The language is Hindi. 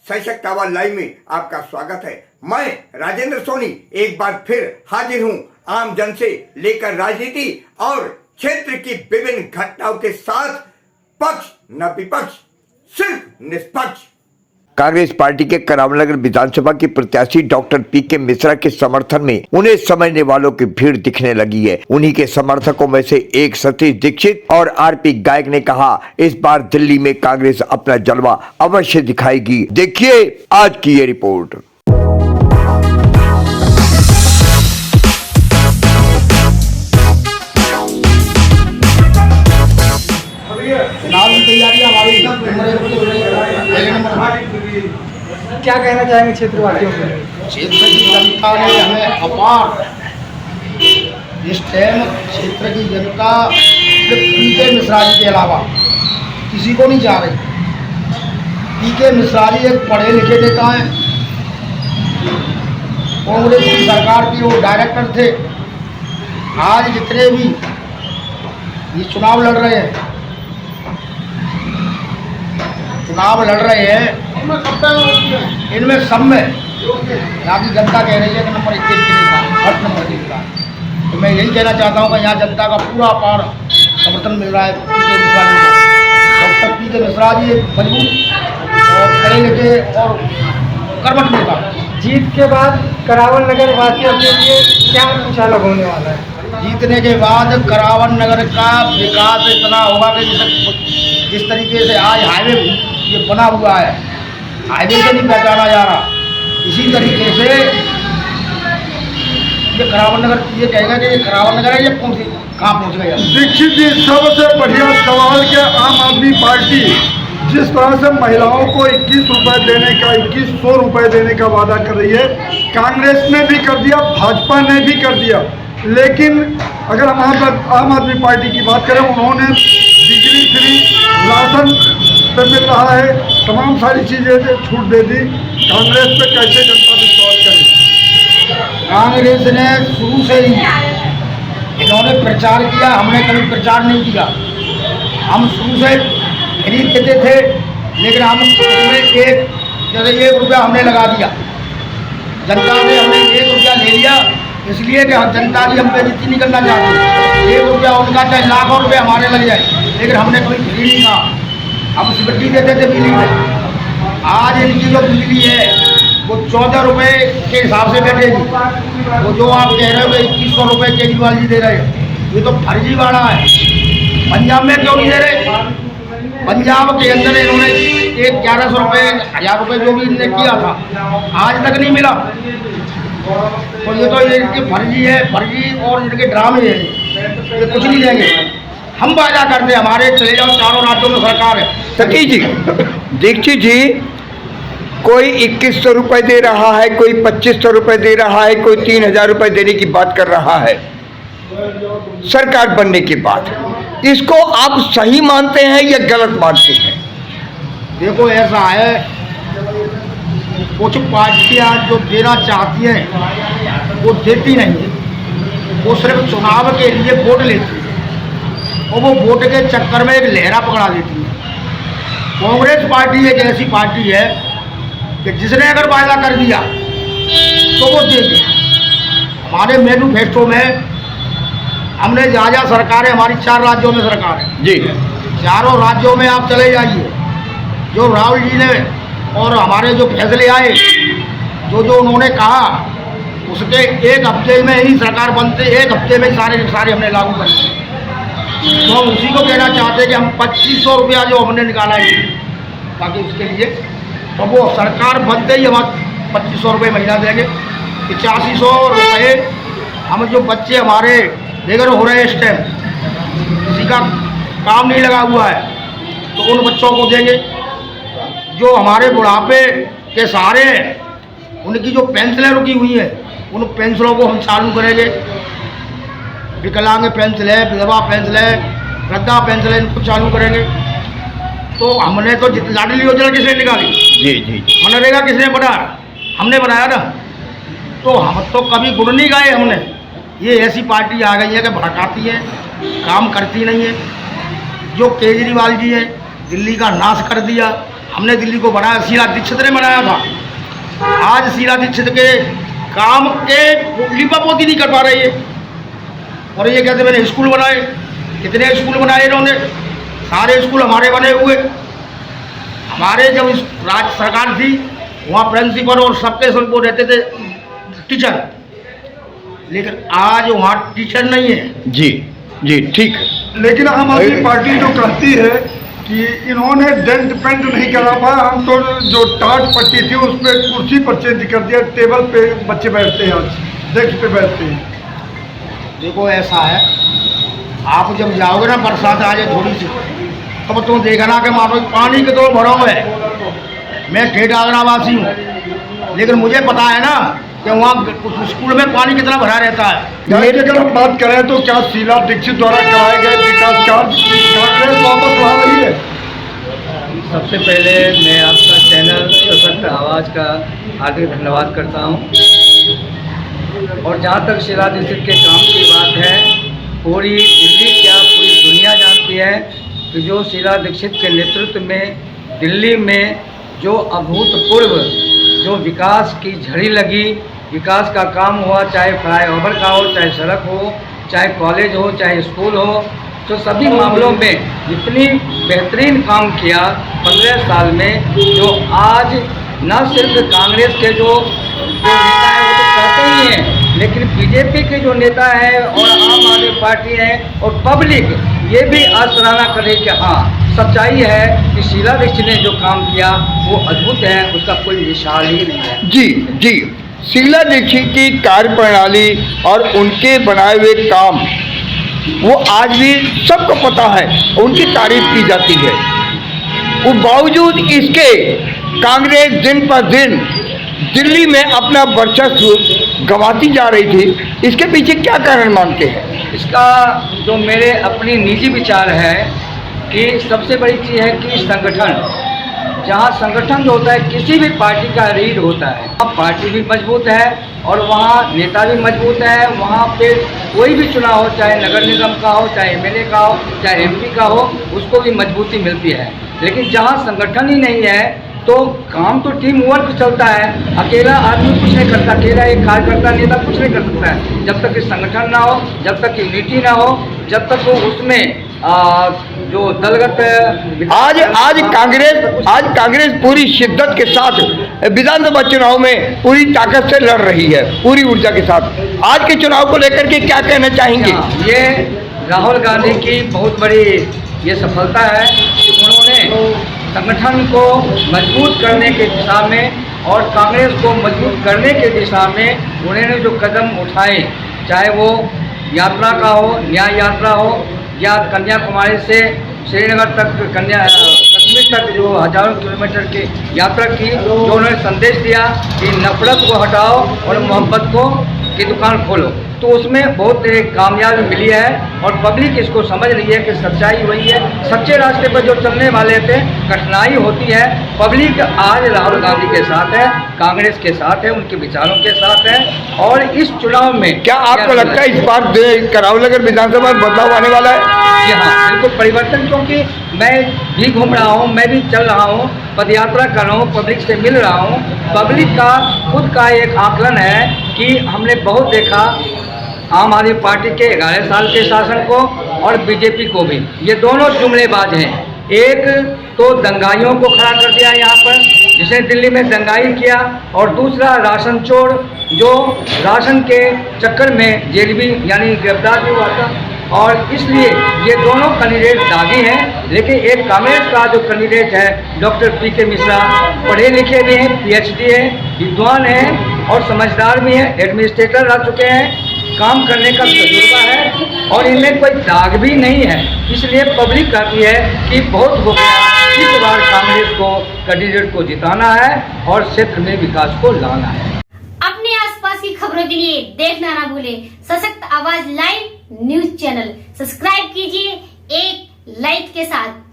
सशक्त आवाज लाइव में आपका स्वागत है। मैं राजेंद्र सोनी एक बार फिर हाजिर हूं आम जन से लेकर राजनीति और क्षेत्र की विभिन्न घटनाओं के साथ। पक्ष न विपक्ष, सिर्फ निष्पक्ष। कांग्रेस पार्टी के करावनगर विधानसभा के प्रत्याशी डॉक्टर पीके मिश्रा के समर्थन में उन्हें समझने वालों की भीड़ दिखने लगी है। उन्हीं के समर्थकों में से एक सतीश दीक्षित और आरपी गायक ने कहा, इस बार दिल्ली में कांग्रेस अपना जलवा अवश्य दिखाएगी। देखिए आज की ये रिपोर्ट। चुनाव की तैयारी हमारी क्या कहना चाहेंगे क्षेत्रवासियों को? क्षेत्र की जनता ने हमें अपार इस टाइम क्षेत्र की जनता सिर्फ पीके मिश्रा जी के अलावा किसी को नहीं चाह रही। पीके मिश्रा जी एक पढ़े लिखे नेता हैं, कांग्रेस की सरकार के वो डायरेक्टर थे। आज जितने भी ये चुनाव लड़ रहे हैं इनमें सब में यहाँ की जनता कह रही है कि नंबर 21 फर्स्ट नंबर दिखता है। तो मैं यही कहना चाहता हूँ कि यहाँ जनता का पूरा अपार समर्थन मिल रहा है पीके मिश्रा जी को। डॉक्टर पीके मिश्रा जी एक मजबूत और पढ़े लिखे और कर्मठ नेता। जीत के बाद करावल नगर वासियों के लिए क्या कुछ अलग होने वाला है? जीतने के बाद करावन नगर का विकास इतना होगा कि जिस तरीके से आज हाईवे ये बना हुआ है, हाईवे से नहीं पहचाना जा रहा, इसी तरीके से ये करावन नगर ये कहेगा कि ये करावन नगर है, ये कौन सी कहाँ पहुँच गया। दीक्षित जी, सबसे बढ़िया सवाल के आम आदमी पार्टी जिस तरह से महिलाओं को 21 रुपए देने का 2100 रुपए देने का वादा कर रही है, कांग्रेस ने भी कर दिया, भाजपा ने भी कर दिया। लेकिन अगर हम आम आदमी पार्टी की बात करें, उन्होंने बिजली फ्री, राशन पे मिल रहा है, तमाम सारी चीज़ें छूट दे दी। कांग्रेस पे कैसे जनता विश्वास करे? कांग्रेस ने शुरू से ही इन्होंने प्रचार किया, हमने कभी प्रचार नहीं किया। हम शुरू से फ्री देते थे, लेकिन हम उसमें एक रुपया हमने लगा दिया। जनता ने हमने 1 रुपया ले लिया, इसलिए कि हम जनता की हम बेइज्जती नहीं करना चाहते। 1 रुपया उनका चाहे लाखों रुपये हमारे लग जाए, लेकिन हमने कभी फ्री नहीं कहा। हम सिक्योरिटी देते थे बिजली में। आज इनकी जो बिजली है वो 14 रुपये के हिसाब से बैठेगी। वो जो आप कह रहे हो कि 2100 रुपये केजरीवाल जी दे रहे हैं, ये तो फर्जी वाला है। पंजाब में क्यों नहीं दे रहे? पंजाब के अंदर इन्होंने 1100 रुपये 1000 रुपये जो भी इन्होंने किया था, आज तक नहीं मिला। तो ये तो इनकी फर्जी है, फर्जी और इनके ड्रामे हैं, ये कुछ नहीं देंगे। हम वादा करते हैं, हमारे चले जाओ चारों राज्यों में सरकार है। सतीश जी, दीक्षित जी, कोई 2100 रुपए दे रहा है, कोई 2500 रुपए दे रहा है, कोई 3000 रुपए देने की बात कर रहा है सरकार बनने के बाद। इसको आप सही मानते हैं या गलत मानते हैं? देखो ऐसा है, कुछ पार्टियां जो देना चाहती हैं वो देती नहीं है। वो सिर्फ चुनाव के लिए वोट लेती है और वो वोट के चक्कर में एक लहरा पकड़ा देती है। कांग्रेस पार्टी एक ऐसी पार्टी है कि जिसने अगर वायदा कर दिया तो वो देगी। हमारे मैनिफेस्टो में हमने जहाँ सरकार है, हमारी 4 राज्यों में सरकार है जी। चारों राज्यों में आप चले जाइए, जो राहुल जी ने और हमारे जो फैसले आए, जो उन्होंने कहा, उसके 1 हफ्ते में ही सरकार बनते, 1 हफ्ते में सारे हमने लागू कर दिए। तो हम उसी को कहना चाहते हैं कि हम 2500 रुपया जो हमने निकाला है बाकी उसके लिए, तो वो सरकार बनते ही हम 2500 रुपये महीना देंगे। 8500 रुपये हम जो बच्चे हमारे बेघर हो रहे हैं इस टाइम, किसी का काम नहीं लगा हुआ है, तो उन बच्चों को देंगे। जो हमारे बुढ़ापे के सहारे हैं, उनकी जो पेंशनें रुकी हुई हैं, उन पेंशनों को हम चालू करेंगे। विकलांग पेंशन है, विधवा पेंशन है, वृद्धा पेंशन है, इनको चालू करेंगे। तो हमने तो लाडली योजना किसने निकाली? जी। मनरेगा किसने बनाया? हमने बनाया ना। तो हम तो कभी गुण नहीं गाए हमने। ये ऐसी पार्टी आ गई है कि भड़काती है, काम करती नहीं है। जो केजरीवाल जी है, दिल्ली का नाश कर दिया, हमने दिल्ली को बनाया, शीला दीक्षित ने बनाया था। आज शीला दीक्षित के काम के लिपापोती नहीं कर पा रही है, और ये कहते मैंने स्कूल बनाए। कितने स्कूल बनाए इन्होंने? सारे स्कूल हमारे बने हुए। हमारे जब इस राज्य सरकार थी वहाँ प्रिंसिपल और सबके सब वो रहते थे टीचर, लेकिन आज वहाँ टीचर नहीं है। जी जी ठीक है। लेकिन आम आदमी पार्टी जो कहती है कि इन्होंने डेंट पेंट नहीं करा पाया, हम तो जो टाट पट्टी थी उस पर कुर्सी पर चेंज कर दिया, टेबल पे बच्चे बैठते हैं, आज डेस्क पे बैठते हैं। देखो ऐसा है, आप जब जाओगे ना बरसात आ जाए थोड़ी सी, तब तुम देखना कि वहाँ पर पानी के तो भरो है। मैं ठेठ आगरावासी हूँ, लेकिन मुझे पता है ना कि वहाँ स्कूल में पानी कितना भरा रहता है। मेरे अगर हम बात करें तो क्या शीला दीक्षित द्वारा कराए गए विकास कार्य कांग्रेस वापस ला रही है? सबसे पहले मैं आपका चैनल सशक्त आवाज़ का हार्दिक धन्यवाद करता हूं। और जहां तक शीला दीक्षित के काम की बात है, पूरी दिल्ली क्या पूरी दुनिया जानती है कि जो शीला दीक्षित के नेतृत्व में दिल्ली में जो अभूतपूर्व जो विकास की झड़ी लगी, विकास का काम हुआ, चाहे फ्लाईओवर का हो, चाहे सड़क हो, चाहे कॉलेज हो, चाहे स्कूल हो, तो सभी मामलों में इतनी बेहतरीन काम किया 15 साल में, जो आज न सिर्फ कांग्रेस के जो नेता हैं वो तो कहते ही हैं, लेकिन बीजेपी के जो नेता हैं और आम आदमी पार्टी हैं और पब्लिक ये भी आज सराहना करे कि हाँ सच्चाई है कि शीला दीक्षित ने जो काम किया वो अद्भुत है, उसका कोई मिसाल ही नहीं है। जी जी, शीला दीक्षित की कार्य प्रणाली और उनके बनाए हुए काम वो आज भी सबको पता है, उनकी तारीफ की जाती है। वो बावजूद इसके कांग्रेस दिन पर दिन दिल्ली में अपना वर्चस्व गंवाती जा रही थी, इसके पीछे क्या कारण मानते हैं? इसका जो मेरे अपनी निजी विचार है कि सबसे बड़ी चीज़ है कि संगठन, जहाँ संगठन जो होता है किसी भी पार्टी का रीढ़ होता है, वहाँ पार्टी भी मजबूत है और वहाँ नेता भी मजबूत है। वहाँ पे कोई भी चुनाव हो, चाहे नगर निगम का हो, चाहे एमएलए का हो, चाहे एमपी का हो, उसको भी मजबूती मिलती है। लेकिन जहाँ संगठन ही नहीं है तो काम तो टीम वर्क चलता है, अकेला आदमी कुछ नहीं करता, अकेला एक कार्यकर्ता नेता कुछ नहीं कर सकता है। जब तक कि संगठन ना हो, जब तक यूनिटी ना हो, जब तक वो उसमें जो दलगत आज कांग्रेस पूरी शिद्दत के साथ विधानसभा चुनाव में पूरी ताकत से लड़ रही है, पूरी ऊर्जा के साथ। आज के चुनाव को लेकर के क्या कहना चाहेंगे? ये राहुल गांधी की बहुत बड़ी ये सफलता है कि उन्होंने संगठन को मजबूत करने के दिशा में और कांग्रेस को मजबूत करने के दिशा में उन्होंने जो कदम उठाए, चाहे वो यात्रा का हो, न्याय यात्रा हो, या कन्याकुमारी से श्रीनगर तक, कश्मीर तक जो हजारों किलोमीटर की यात्रा की, जो उन्होंने संदेश दिया कि नफरत को हटाओ और मोहब्बत की दुकान खोलो, तो उसमें बहुत कामयाबी मिली है और पब्लिक इसको समझ रही है कि सच्चाई वही है। सच्चे रास्ते पर जो चलने वाले थे कठिनाई होती है, पब्लिक आज राहुल गांधी के साथ है, कांग्रेस के साथ है, उनके विचारों के साथ है। और इस चुनाव में क्या आपको लगता है इस बार करावल नगर विधानसभा में बदलाव आने वाला है? जी हाँ, बिल्कुल परिवर्तन, क्योंकि मैं भी घूम रहा हूँ, मैं भी चल रहा हूँ, पदयात्रा कर रहा हूँ, पब्लिक से मिल रहा हूँ। पब्लिक का खुद का एक आकलन है कि हमने बहुत देखा आम आदमी पार्टी के 11 साल के शासन को और बीजेपी को भी, ये दोनों जुमलेबाज हैं। एक तो दंगाइयों को खड़ा कर दिया यहाँ पर, जिसने दिल्ली में दंगाई किया, और दूसरा राशन चोर जो राशन के चक्कर में जेल भी यानी गिरफ्तार भी हुआ था। और इसलिए ये दोनों कैंडिडेट दागी हैं। लेकिन एक कांग्रेस का जो कैंडिडेट है डॉक्टर पीके मिश्रा, पढ़े लिखे भी हैं, पीएचडी हैं, विद्वान हैं और समझदार भी हैं, एडमिनिस्ट्रेटर रह चुके हैं, काम करने का तजुर्बा है और इनमें कोई दाग भी नहीं है। इसलिए पब्लिक कहती है कि बहुत हो गया, इस बार कांग्रेस को कैंडिडेट को जिताना है और क्षेत्र में विकास को लाना है। अपने आसपास की खबरों के लिए देखना ना भूले सशक्त आवाज लाइव न्यूज चैनल। सब्सक्राइब कीजिए एक लाइक के साथ।